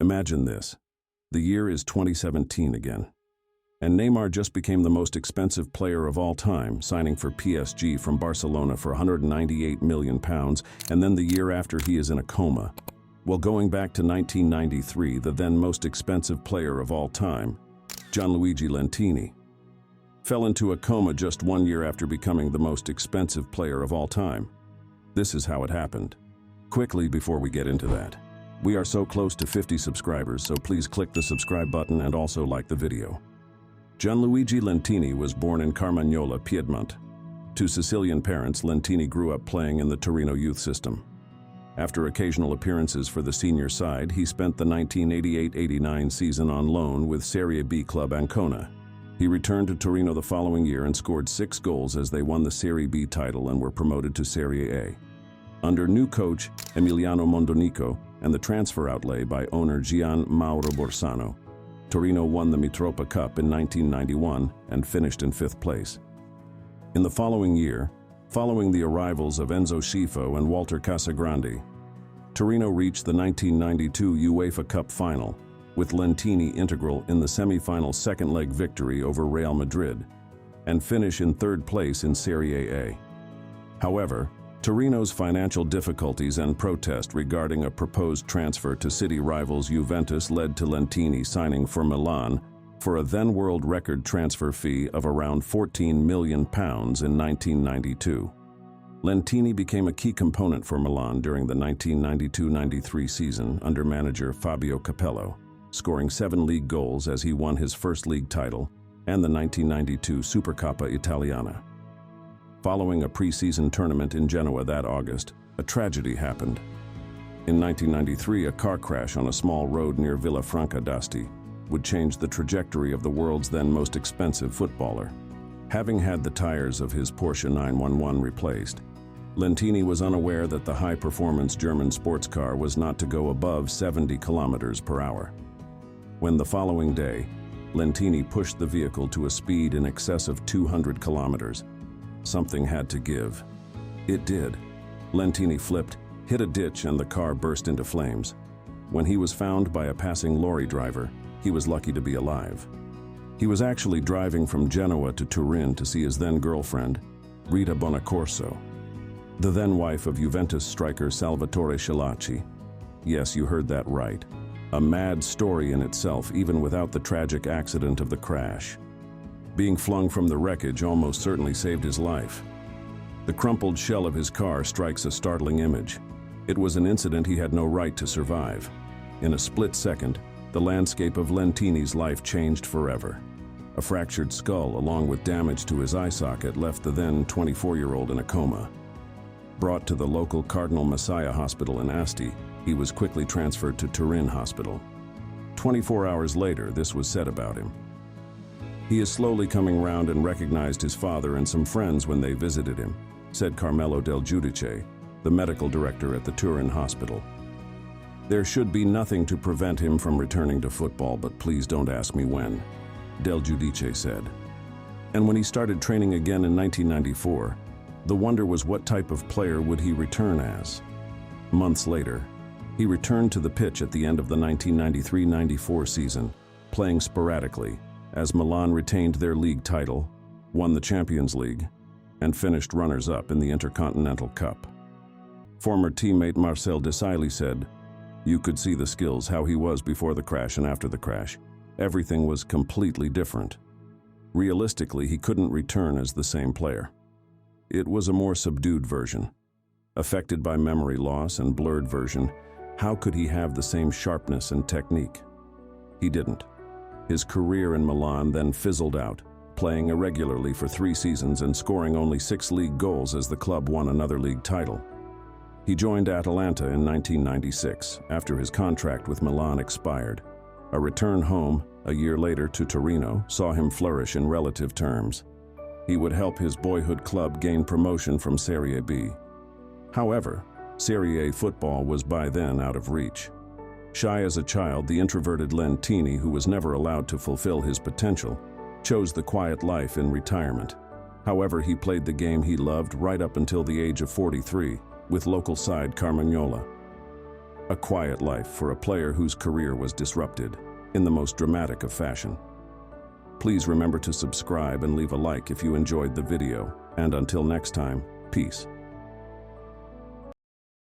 Imagine this. The year is 2017 again. And Neymar just became the most expensive player of all time, signing for PSG from Barcelona for £198 million, and then the year after he is in a coma. Well, going back to 1993, the then most expensive player of all time, Gianluigi Lentini, fell into a coma just 1 year after becoming the most expensive player of all time. This is how it happened. Quickly, before we get into that, we are so close to 50 subscribers, so please click the subscribe button and also like the video. Gianluigi Lentini was born in Carmagnola, Piedmont. To Sicilian parents, Lentini grew up playing in the Torino youth system. After occasional appearances for the senior side, he spent the 1988-89 season on loan with Serie B club Ancona. He returned to Torino the following year and scored 6 goals as they won the Serie B title and were promoted to Serie A. Under new coach Emiliano Mondonico and the transfer outlay by owner Gian Mauro Borsano, Torino won the Mitropa Cup in 1991 and finished in 5th place. In the following year, following the arrivals of Enzo Scifo and Walter Casagrande, Torino reached the 1992 UEFA Cup final, with Lentini integral in the semi-final second-leg victory over Real Madrid, and finish in 3rd place in Serie A. However, Torino's financial difficulties and protest regarding a proposed transfer to city rivals Juventus led to Lentini signing for Milan for a then world record transfer fee of around £14 million in 1992. Lentini became a key component for Milan during the 1992-93 season under manager Fabio Capello, scoring 7 league goals as he won his first league title and the 1992 Supercoppas Italiana. Following a pre-season tournament in Genoa that August, a tragedy happened. In 1993, a car crash on a small road near Villafranca d'Asti would change the trajectory of the world's then most expensive footballer. Having had the tires of his Porsche 911 replaced, Lentini was unaware that the high-performance German sports car was not to go above 70 kilometers per hour. When the following day, Lentini pushed the vehicle to a speed in excess of 200 kilometers, something had to give. It did. Lentini flipped, hit a ditch, and the car burst into flames. When he was found by a passing lorry driver, he was lucky to be alive. He was actually driving from Genoa to Turin to see his then-girlfriend, Rita Bonaccorso, the then-wife of Juventus striker Salvatore Schillaci. Yes, you heard that right. A mad story in itself, even without the tragic accident of the crash. Being flung from the wreckage almost certainly saved his life. The crumpled shell of his car strikes a startling image. It was an incident he had no right to survive. In a split second, the landscape of Lentini's life changed forever. A fractured skull along with damage to his eye socket left the then 24-year-old in a coma. Brought to the local Cardinal Messiah Hospital in Asti, he was quickly transferred to Turin Hospital. 24 hours later, this was said about him. He is slowly coming round and recognized his father and some friends when they visited him, said Carmelo Del Giudice, the medical director at the Turin Hospital. There should be nothing to prevent him from returning to football, but please don't ask me when, Del Giudice said. And when he started training again in 1994, the wonder was what type of player would he return as. Months later, he returned to the pitch at the end of the 1993-94 season, playing sporadically, as Milan retained their league title, won the Champions League, and finished runners-up in the Intercontinental Cup. Former teammate Marcel Desailly said, "You could see the skills, how he was before the crash and after the crash. Everything was completely different. Realistically, he couldn't return as the same player. It was a more subdued version. Affected by memory loss and blurred version, how could he have the same sharpness and technique? He didn't. His career in Milan then fizzled out, playing irregularly for 3 seasons and scoring only 6 league goals as the club won another league title. He joined Atalanta in 1996 after his contract with Milan expired. A return home, a year later to Torino, saw him flourish in relative terms. He would help his boyhood club gain promotion from Serie B. However, Serie A football was by then out of reach. Shy as a child, the introverted Lentini, who was never allowed to fulfill his potential, chose the quiet life in retirement. However, he played the game he loved right up until the age of 43, with local side Carmagnola. A quiet life for a player whose career was disrupted in the most dramatic of fashion. Please remember to subscribe and leave a like if you enjoyed the video, and until next time, peace.